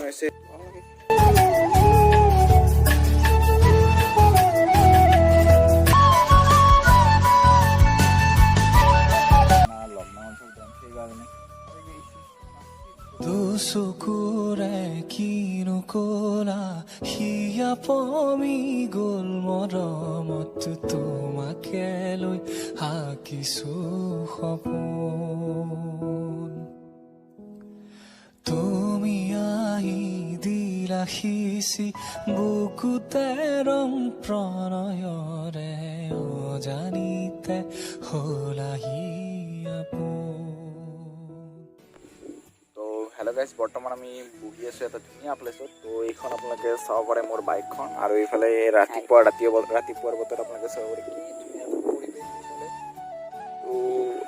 হৈছে চকুৰে কিনো কলা হিয়া পমি গল মৰমত তোমাকে লৈ হাকিছো সপোন তুমি আহি দিলা সিঁচি বুকুতে ৰং প্ৰণয়ৰে অজানিতে হলাহি হেল্ল' গাইজ, বৰ্তমান আমি বহি আছোঁ এটা ধুনীয়া প্লেচত। তো এইখন আপোনালোকে চাব পাৰে মোৰ বাইকখন, আৰু এইফালে ৰাতিপুৱাৰ বতৰত আপোনালোকে চাব পাৰে কি ধুনীয়া এটা পৰিৱেশ এইফালে। তো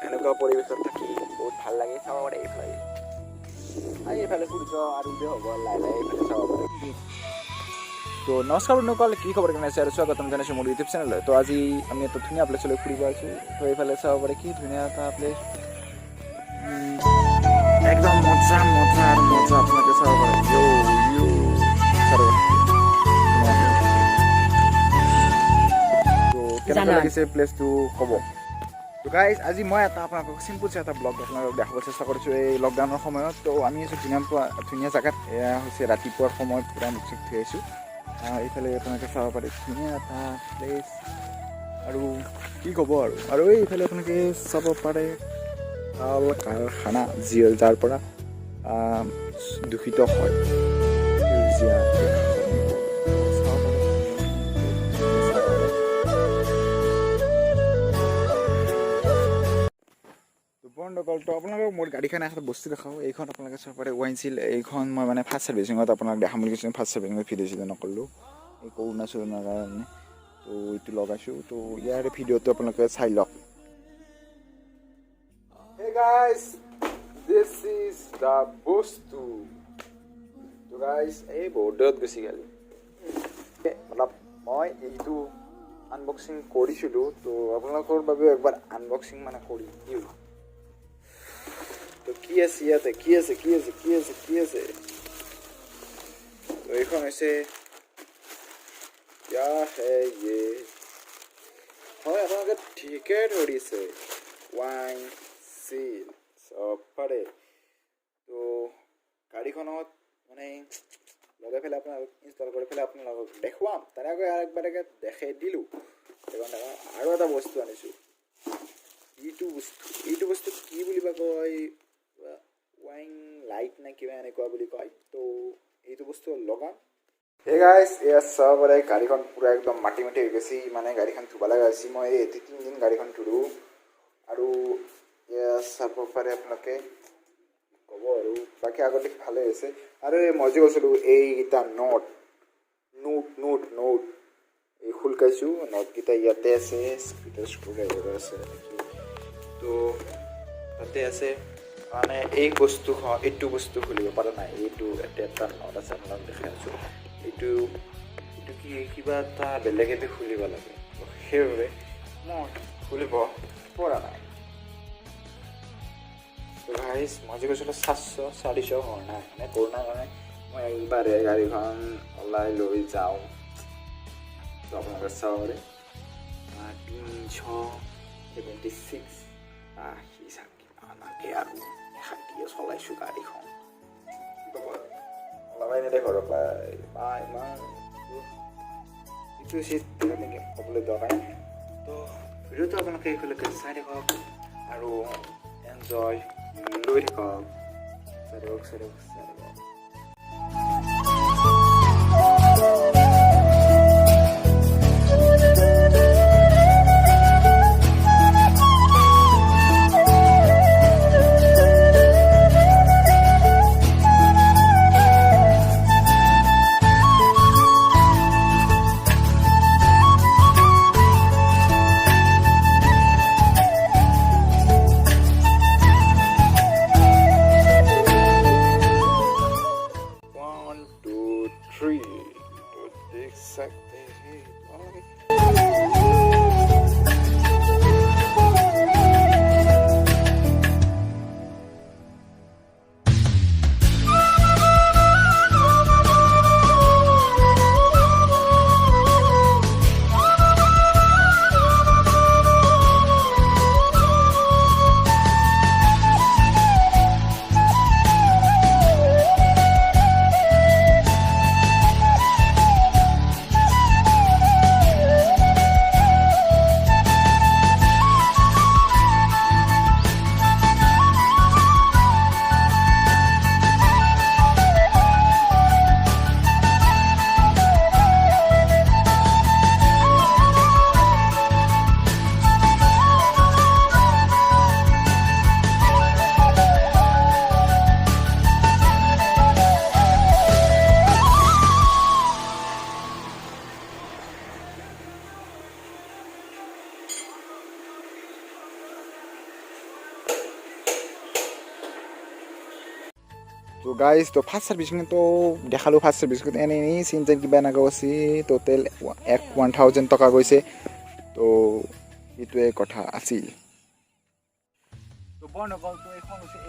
এনেকুৱা পৰিৱেশত থাকি বহুত ভাল লাগে। চাব পাৰে এইফালে সূৰ্য আৰু উদয় হ'ব লাহে লাহে এইফালে চাব পাৰে। তো নমস্কাৰ বন্ধুসকল, কি খবৰ কেনে আছে আৰু স্বাগতম জনাইছোঁ মোৰ ইউটিউব চেনেললৈ। তো আজি আমি এটা ধুনীয়া প্লেচলৈ ফুৰিব আহিছোঁ। তো এইফালে চাব পাৰে কি ধুনীয়া এটা প্লেচ, একদম মজা আপোনালোকে চাব পাৰে। তো কেনেকুৱা লাগিছে প্লেচটো ক'ব। তো গাইজ, আজি মই আপোনালোকক চিম্পুল এটা ব্লগ আপোনালোকক দেখাব চেষ্টা কৰিছোঁ এই লকডাউনৰ সময়ত। তো আমি আছোঁ ধুনীয়া জেগাত। এয়া হৈছে ৰাতিপুৱাৰ সময়ত পূৰা মিক্সিত থৈ আহিছোঁ। এইফালে আপোনালোকে চাব পাৰে ধুনীয়া এটা প্লেচ, আৰু কি ক'ব আৰু এইফালে আপোনালোকে চাব পাৰে কাৰখানা যাৰ পৰা দূষিত হয় বন্ধুসকলটো আপোনালোকক মোৰ গাড়ীখন এটা বস্তু দেখাওঁ। এইখন আপোনালোকে চাব পাৰে ৱাইনচিল। এইখন মই মানে ফাৰ্ষ্ট ছাৰ্ভিচিঙত আপোনাক দেখাম বুলি কৈছিলোঁ। ফাৰ্ষ্ট ছাৰ্ভিচিঙত ভিডিঅ' নকৰিলোঁ এই কৰোণা চৰোণাৰ কাৰণে। তো এইটো লগাইছোঁ। তো ইয়াৰে ভিডিঅ'টো আপোনালোকে চাই লওক। Hey guys, this is the বস্তু। তো গাইজ, এই বহুত দূৰত গুচি গ'ল। অলপ মই এইটো আনবক্সিং কৰিছিলোঁ। তো আপোনালোকৰ বাবেও একবাৰ আনবক্সিং মানে কৰি দিওঁ। তো কি আছে ইয়াতে, কি আছে তো এইখন হৈছে হয়, আপোনালোকে ঠিকে ধৰিছে, ৱাইন চিল চব পাৰে। তো গাড়ীখনত মানে লগাই পেলাই আপোনালোক ইনষ্টল কৰি পেলাই আপোনালোকক দেখুৱাম। তেনেকৈ আৰু একবাৰকে দেখাই দিলোঁ। আৰু এটা বস্তু আনিছোঁ। এইটো বস্তু কি বুলি বা কয়, ৱাইন লাইট নে কিবা এনেকুৱা বুলি কয়। তো এইটো বস্তু লগাম। সেই গাইজ, এয়া চাব পাৰে গাড়ীখন পূৰা একদম মাটি হৈ গৈছে। মানে গাড়ীখন ধুব লগা হৈছে। মই এই 3 দিন গাড়ীখন ধুলোঁ। আৰু এয়া চাব পাৰে আপোনালোকে ক'ব আৰু বাকী আগতে ভালে হৈছে। আৰু মই যে কৈছিলোঁ এইকেইটা নোট এই খুলকাইছোঁ। নোটকেইটা ইয়াতে আছে, স্ক্ৰুড্ৰাইভাৰ আছে নেকি। তো তাতে আছে মানে এইটো বস্তু খুলিব পৰা নাই। এইটো এটা নোট আছে, আপোনালোক দেখাই আছোঁ। এইটো কি কিবা এটা বেলেগেদি খুলিব লাগে। সেইবাবে মই খুলিব পৰা নাই। তো গাইজ, মই যে কৈছিলোঁ 400 হোৱা নাই, মানে কৰোণাৰ কাৰণে মই একবাৰে গাড়ীখন ওলাই লৈ যাওঁ। তো আপোনালোকে চাব পাৰে 376 আহি চাগে আৰু এশাটিয়ে চলাইছোঁ গাড়ীখন। ওলাই নিলে ঘৰৰ পৰা ইমান ইটো চিট তেনেকৈ ক'বলৈ দৰকাৰ নাই। তো ভিডিঅ'টো আপোনালোকে এইফালে চাই থাকক আৰু এনজয় লৈ থাকক। চাই থাকক। গাইজ তো ফাৰ্ষ্ট ছাৰ্ভিচিংটো দেখালোঁ ফাৰ্ষ্ট ছাৰ্ভিচিং এনেই চিন যেন কিবা এনেকৈ গৈছে টোটেল 1000 টকা গৈছে তো এইটোৱে কথা আছিল তো বন্ধুসকল তো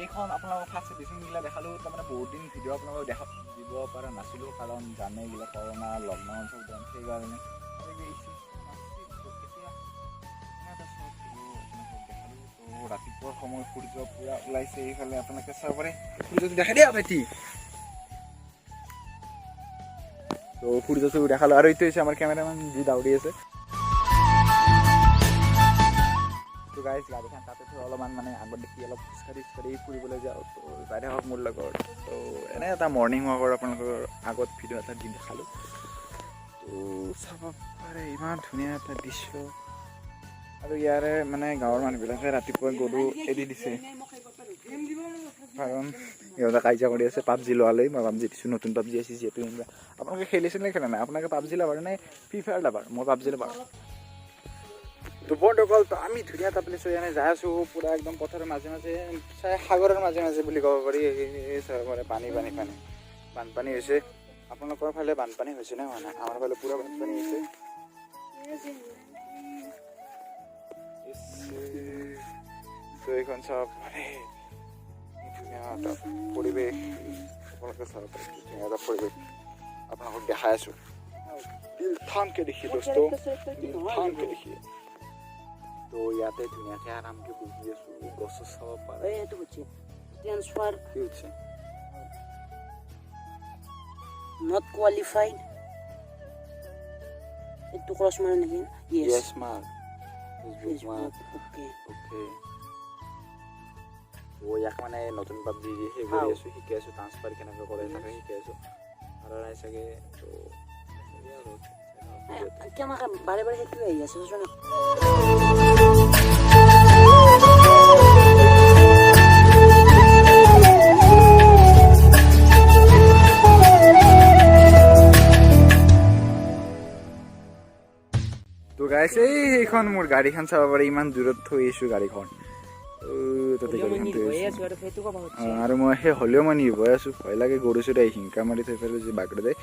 এইখন আপোনালোকক ফাৰ্ষ্ট ছাৰ্ভিচিংবিলাক দেখালোঁ তাৰমানে বহুত দিন ভিডিঅ' আপোনালোকক দিব পৰা নাছিলোঁ কাৰণ জানে এইবিলাক কৰোণা লকডাউন চকডাউন সেইকাৰণে ৰাতিপুৱাৰ সময় সূৰ্য পূৰা ওলাইছে এইফালে আপোনালোকে চাব পাৰে সূৰ্যটো দেখাই দিয়া ভাইটি তো সূৰ্যটো দেখালোঁ আৰু এইটো হৈছে আমাৰ কেমেৰামেন যি দাউৰি আছে তো গাইজ গাড়ীখন তাতে থৈ অলপমান মানে আগত দেখি অলপ খোজকাঢ়ি ফুৰিবলৈ যাওঁ তো যাই থাকক মোৰ লগত তো এনে এটা মৰ্ণিং ৱাকৰ আপোনালোকৰ আগত ভিডিঅ' এটা দি দেখালোঁ তো চাব পাৰে ইমান ধুনীয়া এটা দৃশ্য আৰু ইয়াৰে মানে গাঁৱৰ মানুহবিলাকে ৰাতিপুৱা গৰু এৰি দিছে কাৰণ সিহঁতে কাজিয়া কৰি আছে পাবজি লোৱালৈ মই পাবজি দিছোঁ নতুন পাবজি আছে যিহেতু আপোনালোকে খেলিছিল নে খেলা নাই আপোনালোকে পাবজি লাভাৰ নে ফ্ৰী ফায়াৰ লাভাৰ মই পাবজি লাভাৰ তো বন্ধুসকল তো আমি ধুনীয়া এটা প্লেচ এনে যাই আছোঁ পূৰা একদম পথাৰৰ মাজে মাজে চাই সাগৰৰ মাজে মাজে বুলি ক'ব পাৰি চাব পাৰে পানী বানপানী হৈছে আপোনালোকৰ ফালে বানপানী হৈছে নে হোৱা নাই আমাৰ ফালে পূৰা বানপানী হৈছে তো এইখন চাব পাৰে ধুনীয়া এটা পৰিৱেশ আপোনালোকে চাব পাৰে ধুনীয়া এটা পৰিৱেশ আপোনালোকক দেখাই আছোঁ দিল থামকে দেখি দোস্ত দিল থামকে দেখি তো ইয়াতে ধুনীয়াকৈ আৰামকৈ বহি আছোঁ গছ চাব পাৰে এইটো হচ্ছে ট্রান্সফার কি হৈছে নট কোয়ালিফাইড একটু ক্রস মারে নাকি yes mark Facebook mark okay okay ইয়াক মানে নতুন পাবজি সেই কৰি আছোঁ শিকাই আছোঁ ট্ৰান্সফাৰ কেনেকৈ কৰে তাকে শিকাই আছোঁ আৰু নাই চাগে তো কি আমাকে বাৰে বাৰে একটু আই আছে শোনো তো গাইছ এইখন মোৰ গাড়ীখন চাব পাৰে ইমান দূৰত থৈ আহিছোঁ গাড়ীখন তাতে গাড়ীখন থৈ আহিছোঁ আৰু মই সেই হ'লেও মই নিৰ্ভয় আছোঁ ভয় লাগে গৰু চৰু আহি হিংকা মাৰি থৈ পেলাই যে বাগৰে যায়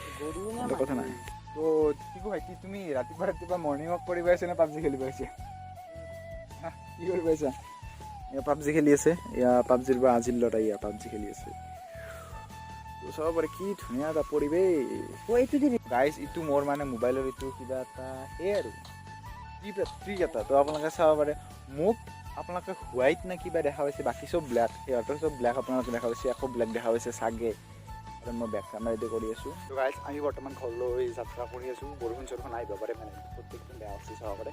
কথা নাই তো কি ভাইটি তুমি ৰাতিপুৱা মৰ্ণিং ৱাক কৰিব আহিছা নে পাবজি খেলিব আহিছা কি কৰিব আহিছা এয়া পাবজি খেলি আছে এয়া পাবজিৰ পৰা আজিৰ ল'ৰা এয়া পাবজি খেলি আছে তো চাব পাৰে কি ধুনীয়া এটা পৰিৱেশ গাইজ ইটো মোৰ মানে মোবাইলৰ এইটো কিবা এটা সেই আৰু ট্ৰিক এটা তো আপোনালোকে চাব পাৰে মোক আপোনালোকে হোৱাইট নে কিবা দেখা পাইছে বাকী চব ব্লেক সিহঁতৰ চব ব্লেক আপোনালোকে দেখা পাইছে আকৌ ব্লেক দেখা পাইছে চাগে আৰু মই বেক কেমেৰাদি কৰি আছোঁ তো গাইজ আমি বৰ্তমান ঘৰলৈ যাত্ৰা কৰি আছোঁ বৰষুণ চৰষুণ আহিব পাৰে মানে প্ৰত্যেকদিন বেয়া আছে চাব পাৰে